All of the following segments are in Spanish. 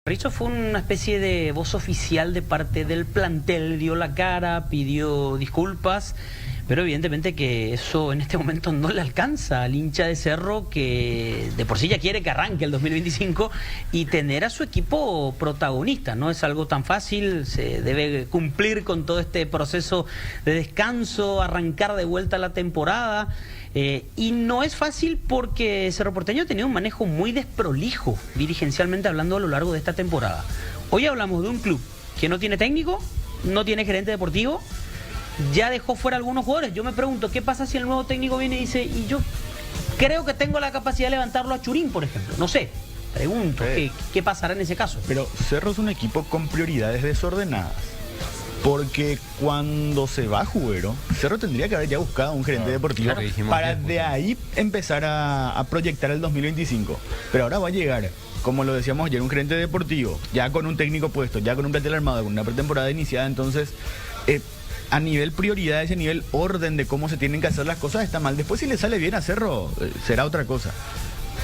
Rizzo fue una especie de voz oficial de parte del plantel, dio la cara, pidió disculpas, pero evidentemente que eso en este momento no le alcanza al hincha de Cerro, que de por sí ya quiere que arranque el 2025 y tener a su equipo protagonista. No es algo tan fácil, se debe cumplir con todo este proceso de descanso, arrancar de vuelta la temporada. Y no es fácil porque Cerro Porteño ha tenido un manejo muy desprolijo, dirigencialmente hablando, a lo largo de esta temporada. Hoy hablamos de un club que no tiene técnico, no tiene gerente deportivo, ya dejó fuera algunos jugadores. Yo me pregunto, ¿qué pasa si el nuevo técnico viene y dice, y yo creo que tengo la capacidad de levantarlo a Churín, por ejemplo? No sé, pregunto, ¿qué pasará en ese caso? Pero Cerro es un equipo con prioridades desordenadas. Porque cuando se va Jubero, Cerro tendría que haber ya buscado un gerente deportivo para de ahí empezar a proyectar el 2025. Pero ahora va a llegar, como lo decíamos ayer, un gerente deportivo, ya con un técnico puesto, ya con un plantel armado, con una pretemporada iniciada. Entonces, a nivel prioridades, a nivel orden de cómo se tienen que hacer las cosas, está mal. Después, si le sale bien a Cerro, será otra cosa.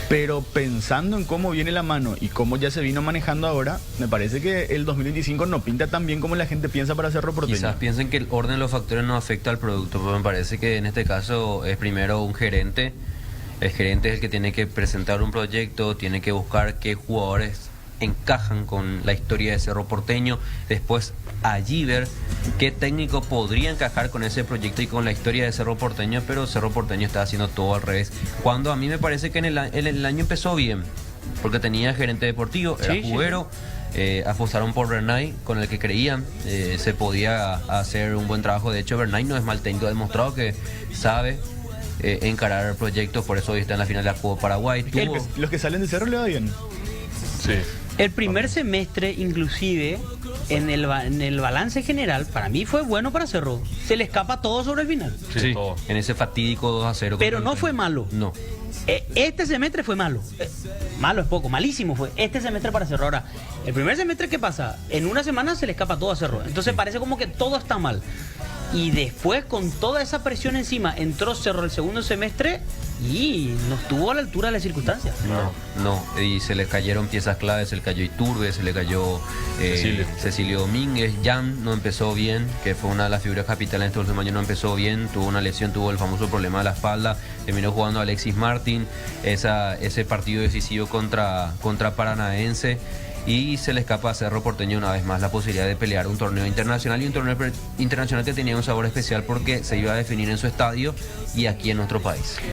Pero pensando en cómo viene la mano y cómo ya se vino manejando ahora, me parece que el 2025 no pinta tan bien como la gente piensa para Cerro Porteño. Quizás piensen que el orden de los factores no afecta al producto, pero me parece que en este caso es primero un gerente. El gerente es el que tiene que presentar un proyecto, tiene que buscar qué jugadores encajan con la historia de Cerro Porteño, después allí ver qué técnico podría encajar con ese proyecto y con la historia de Cerro Porteño, pero Cerro Porteño está haciendo todo al revés. Cuando a mí me parece que en el año empezó bien, porque tenía gerente deportivo, era Jubero, apostaron por Bernay, con el que creían se podía hacer un buen trabajo. De hecho, Bernay no es mal técnico, ha demostrado que sabe encarar proyectos, por eso hoy está en la final de la Copa Paraguay. Los que salen de Cerro le va bien. Sí. El primer semestre, inclusive, en el balance general, para mí fue bueno para Cerro. Se le escapa todo sobre el final. Sí, todo. En ese fatídico 2-0. Pero no fue malo. No. Este semestre fue malo. Malo es poco, malísimo fue este semestre para Cerro. Ahora, el primer semestre, ¿qué pasa? En una semana se le escapa todo a Cerro. Entonces parece como que todo está mal. Y después, con toda esa presión encima, entró Cerro el segundo semestre y no estuvo a la altura de las circunstancias. No, y se le cayeron piezas claves, se le cayó Iturbe, se le cayó Cecilio Domínguez, Jan no empezó bien, que fue una de las figuras capitales en estos últimos años, no empezó bien, tuvo una lesión, tuvo el famoso problema de la espalda, terminó jugando Alexis Martín, ese partido decisivo contra Paranaense. Y se le escapa a Cerro Porteño una vez más la posibilidad de pelear un torneo internacional, y un torneo internacional que tenía un sabor especial porque se iba a definir en su estadio y aquí en nuestro país.